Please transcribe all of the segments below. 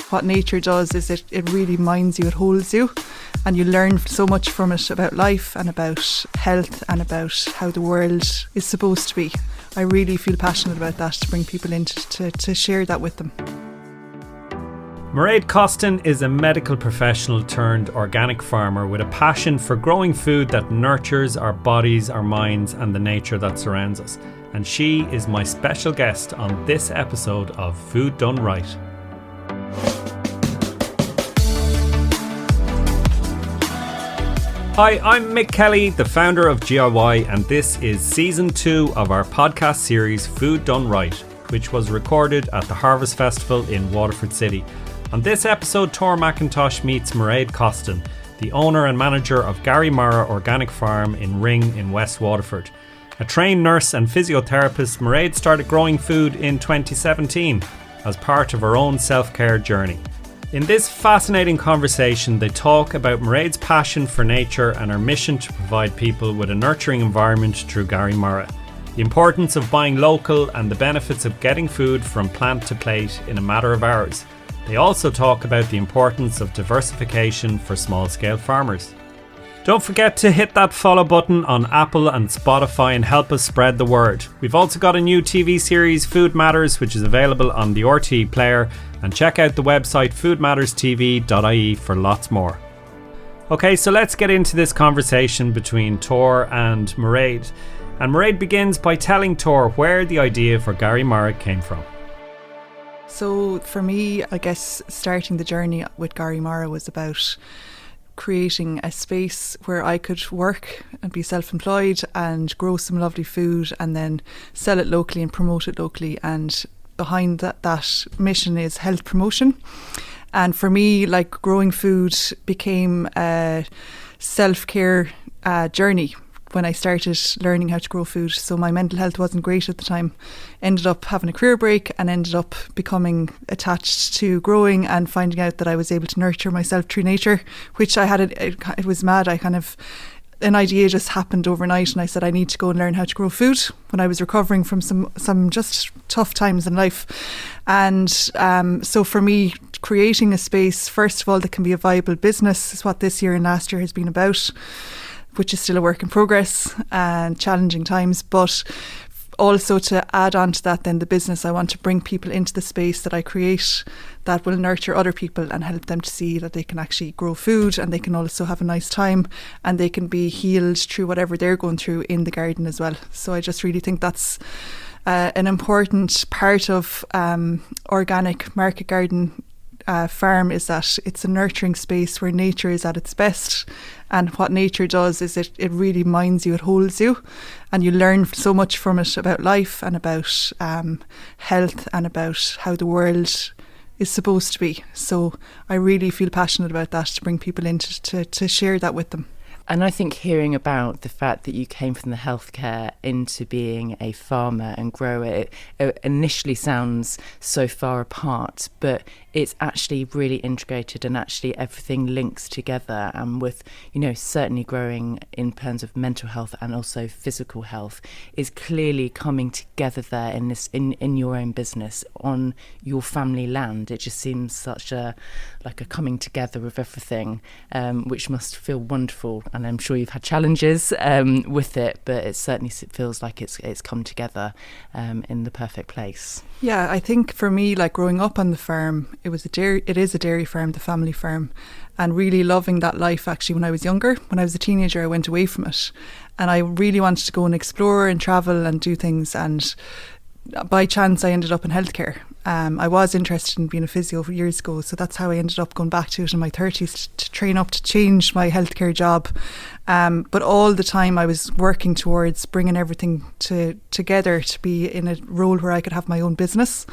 what nature does is it really minds you, it holds you, and you learn so much from it about life and about health and about how the world is supposed to be. I really feel passionate about that, to bring people in to share that with them. Máiréad Costin is a medical professional turned organic farmer with a passion for growing food that nurtures our bodies, our minds and the nature that surrounds us. And she is my special guest on this episode of Food Done Right. Hi, I'm Mick Kelly, the founder of GIY, and this is Season 2 of our podcast series Food Done Right, which was recorded at the Harvest Festival in Waterford City. On this episode, Tor McIntosh meets Máiréad Costin, the owner and manager of Garraí Mara Organic Farm in Ring in West Waterford. A trained nurse and physiotherapist, Máiréad started growing food in 2017 as part of her own self-care journey. In this fascinating conversation, they talk about Máiréad's passion for nature and her mission to provide people with a nurturing environment through Garraí Mara, the importance of buying local and the benefits of getting food from plant to plate in a matter of hours. They also talk about the importance of diversification for small-scale farmers. Don't forget to hit that follow button on Apple and Spotify and help us spread the word. We've also got a new TV series, Food Matters, which is available on the RTE player, and check out the website foodmatterstv.ie for lots more. Okay, so let's get into this conversation between Tor and Máiréad. And Máiréad begins by telling Tor where the idea for Garraí Mara came from. So for me, I guess starting the journey with Garraí Mara was about creating a space where I could work and be self-employed and grow some lovely food and then sell it locally and promote it locally. And behind that mission is health promotion. And for me, like, growing food became a self-care journey when I started learning how to grow food. So my mental health wasn't great at the time. Ended up having a career break and ended up becoming attached to growing and finding out that I was able to nurture myself through nature, which I had, it was mad. An idea just happened overnight and I said I need to go and learn how to grow food when I was recovering from some just tough times in life. And so for me, creating a space, first of all, that can be a viable business is what this year and last year has been about, which is still a work in progress and challenging times. But also to add on to that, then the business, I want to bring people into the space that I create that will nurture other people and help them to see that they can actually grow food and they can also have a nice time and they can be healed through whatever they're going through in the garden as well. So I just really think that's an important part of organic market garden farm, is that it's a nurturing space where nature is at its best. And what nature does is it really minds you, it holds you, and you learn so much from it about life and about health and about how the world is supposed to be. So I really feel passionate about that, to bring people in to share that with them. And I think hearing about the fact that you came from the healthcare into being a farmer and grower, it initially sounds so far apart, but it's actually really integrated and actually everything links together. And with, certainly growing in terms of mental health and also physical health is clearly coming together there in your own business on your family land. It just seems such a coming together of everything, which must feel wonderful. And I'm sure you've had challenges with it, but it certainly feels like it's come together in the perfect place. Yeah, I think for me, like growing up on the farm, it is a dairy farm, the family farm, and really loving that life. Actually, when I was younger, when I was a teenager, I went away from it and I really wanted to go and explore and travel and do things, and by chance I ended up in healthcare. I was interested in being a physio years ago, so that's how I ended up going back to it in my 30s to train up to change my healthcare job. But all the time I was working towards bringing everything together to be in a role where I could have my own business.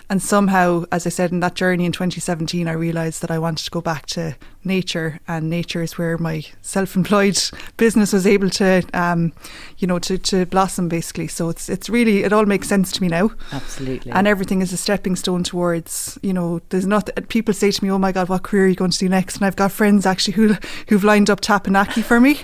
And somehow, as I said, in that journey in 2017, I realised that I wanted to go back to nature, and nature is where my self-employed business was able to, to blossom basically. So it's really, it all makes sense to me now. Absolutely. And everything is a stepping stone towards, there's not, people say to me, oh my God, what career are you going to do next? And I've got friends actually who've lined up Tapanaki for me.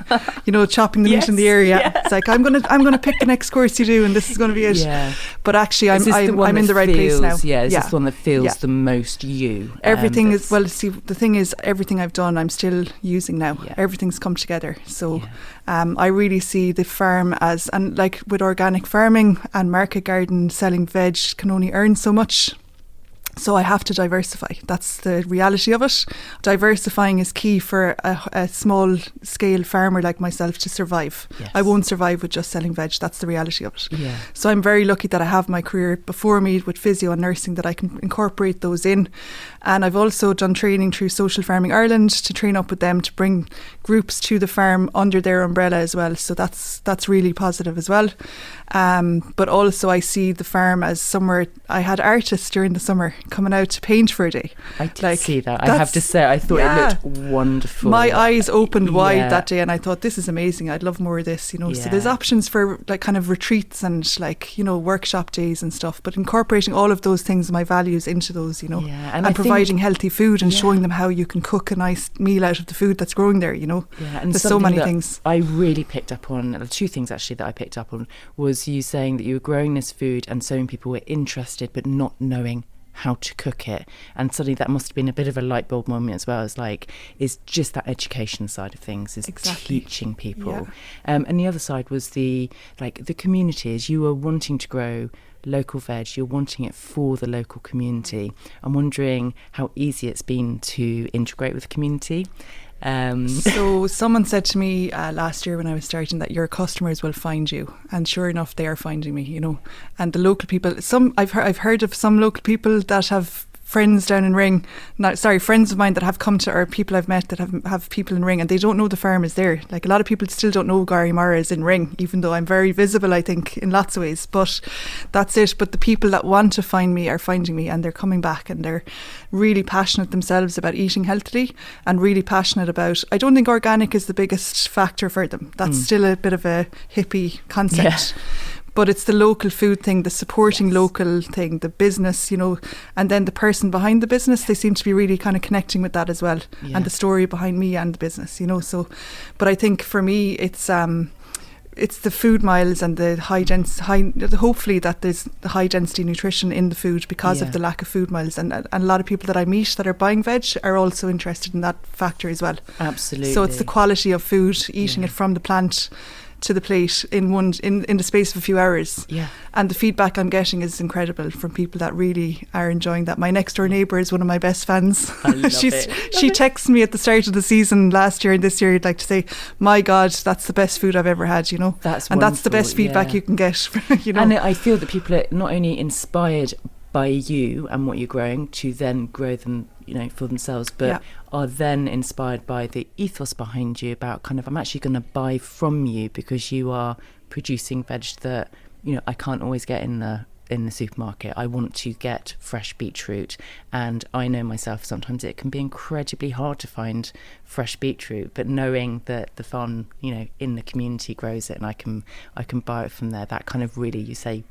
chopping the meat in the area. Yeah. It's like I'm gonna pick the next course you do, and this is going to be it. Yeah. But actually, I'm in the right place now. Yeah, is this the one that feels the most you? Everything is See, the thing is, everything I've done, I'm still using now. Yeah. Everything's come together. So, I really see the farm as, and like with organic farming and market garden, selling veg can only earn so much. So I have to diversify. That's the reality of it. Diversifying is key for a small scale farmer like myself to survive. Yes. I won't survive with just selling veg. That's the reality of it. Yeah. So I'm very lucky that I have my career before me with physio and nursing, that I can incorporate those in. And I've also done training through Social Farming Ireland to train up with them to bring groups to the farm under their umbrella as well. So that's really positive as well. But also I see the farm as somewhere. I had artists during the summer coming out to paint for a day. I did see that. I have to say, I thought it looked wonderful. My eyes opened wide that day, and I thought, this is amazing. I'd love more of this, So there's options for like kind of retreats and like, workshop days and stuff, but incorporating all of those things, my values into those, and providing healthy food and showing them how you can cook a nice meal out of the food that's growing there, Yeah, and there's so many things. I really picked up on, two things actually that I picked up on, was you saying that you were growing this food and so many people were interested but not knowing how to cook it, and suddenly that must have been a bit of a light bulb moment as well, as like, is just that education side of things, is teaching people. And the other side was the communities. You were wanting to grow local veg, you're wanting it for the local community. I'm wondering how easy it's been to integrate with the community. So someone said to me last year when I was starting that your customers will find you, and sure enough they are finding me, and the local people, I've heard of some local people that have friends down in Ring, friends of mine that have come to, or people I've met that have people in Ring, and they don't know the farm is there. Like, a lot of people still don't know Garraí Mara is in Ring, even though I'm very visible, I think, in lots of ways. But that's it. But the people that want to find me are finding me, and they're coming back, and they're really passionate themselves about eating healthily, and really passionate about, I don't think organic is the biggest factor for them. That's still a bit of a hippie concept. Yeah. But it's the local food thing, the supporting local thing, the business, and then the person behind the business, they seem to be really kind of connecting with that as well. Yeah. And the story behind me and the business, So, but I think for me, it's the food miles and the hopefully that there's the high density nutrition in the food because of the lack of food miles. And a lot of people that I meet that are buying veg are also interested in that factor as well. Absolutely. So it's the quality of food, eating it from the plant to the plate in the space of a few hours. Yeah. And the feedback I'm getting is incredible from people that really are enjoying that. My next door neighbour is one of my best fans. I love She texts me at the start of the season last year and this year, I'd like to say, my God, that's the best food I've ever had, That's and that's the best feedback you can get. And I feel that people are not only inspired by you and what you're growing to then grow them, for themselves, but are then inspired by the ethos behind you about kind of, I'm actually going to buy from you because you are producing veg that, I can't always get in the supermarket. I want to get fresh beetroot, and I know myself sometimes it can be incredibly hard to find fresh beetroot, but knowing that the farm in the community grows it and I can buy it from there, that kind of really, you say,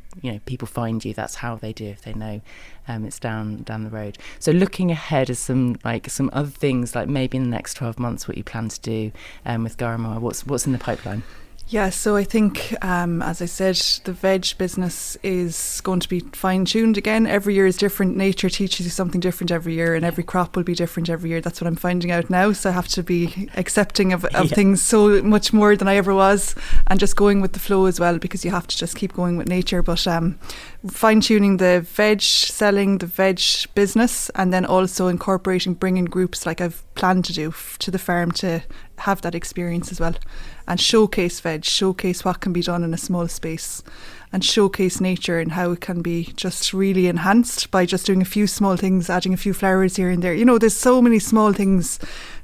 people find you. That's how they do, if they know it's down the road. So looking ahead as some other things, like maybe in the next 12 months, what you plan to do with Garra Mara, what's in the pipeline? Yeah, so I think, as I said, the veg business is going to be fine-tuned again. Every year is different. Nature teaches you something different every year, and every crop will be different every year. That's what I'm finding out now. So I have to be accepting of things so much more than I ever was, and just going with the flow as well, because you have to just keep going with nature. But fine-tuning the veg selling, the veg business, and then also bringing groups like I've planned to do to the farm to have that experience as well, and showcase what can be done in a small space, and showcase nature and how it can be just really enhanced by just doing a few small things, adding a few flowers here and there. There's so many small things,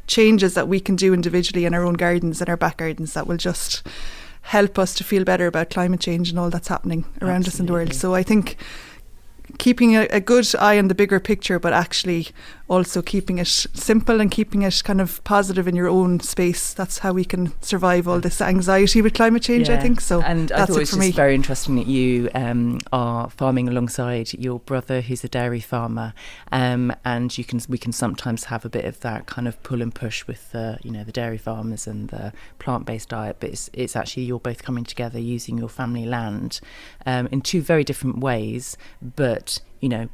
changes that we can do individually in our own gardens and our back gardens that will just help us to feel better about climate change and all that's happening around us in the world. So I think keeping a good eye on the bigger picture, but actually also keeping it simple and keeping it kind of positive in your own space. That's how we can survive all this anxiety with climate change, I think. So and that's I thought it it was for just me. very interesting that you are farming alongside your brother, who's a dairy farmer, and we can sometimes have a bit of that kind of pull and push with the dairy farmers and the plant-based diet, but it's actually you're both coming together using your family land in two very different ways, but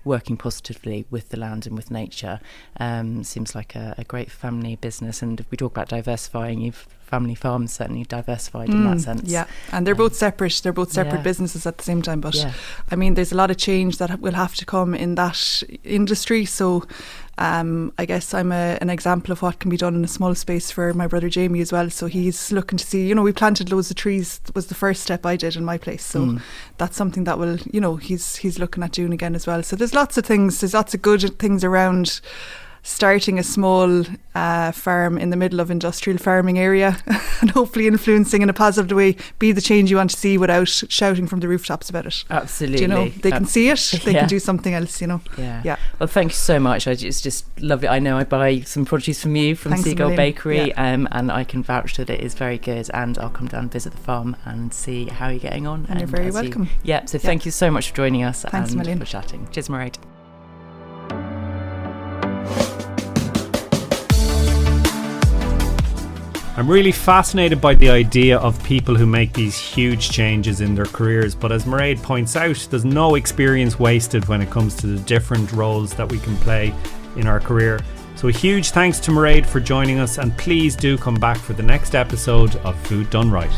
working positively with the land and with nature. Seems like a great family business. And if we talk about diversifying, you've family farms certainly diversified in that sense. Yeah, and they're both separate. They're both separate businesses at the same time. But I mean, there's a lot of change that will have to come in that industry. So I guess I'm an example of what can be done in a small space for my brother Jamie as well. So he's looking to see, we planted loads of trees, was the first step I did in my place. So that's something that will, he's looking at doing again as well. So there's lots of things, there's lots of good things around starting a small farm in the middle of industrial farming area and hopefully influencing in a positive way, be the change you want to see without shouting from the rooftops about it. Absolutely. They can see it, they can do something else, Yeah. Well, thank you so much. It's just lovely. I know I buy some produce from you, from Seagull Bakery, and I can vouch that it is very good, and I'll come down and visit the farm and see how you're getting on. And you're very welcome. So thank you so much for joining us. Thanks and a million. for chatting. Cheers, Máiréad. I'm really fascinated by the idea of people who make these huge changes in their careers, but as Máiréad points out, there's no experience wasted when it comes to the different roles that we can play in our career. So a huge thanks to Máiréad for joining us, and please do come back for the next episode of Food Done Right.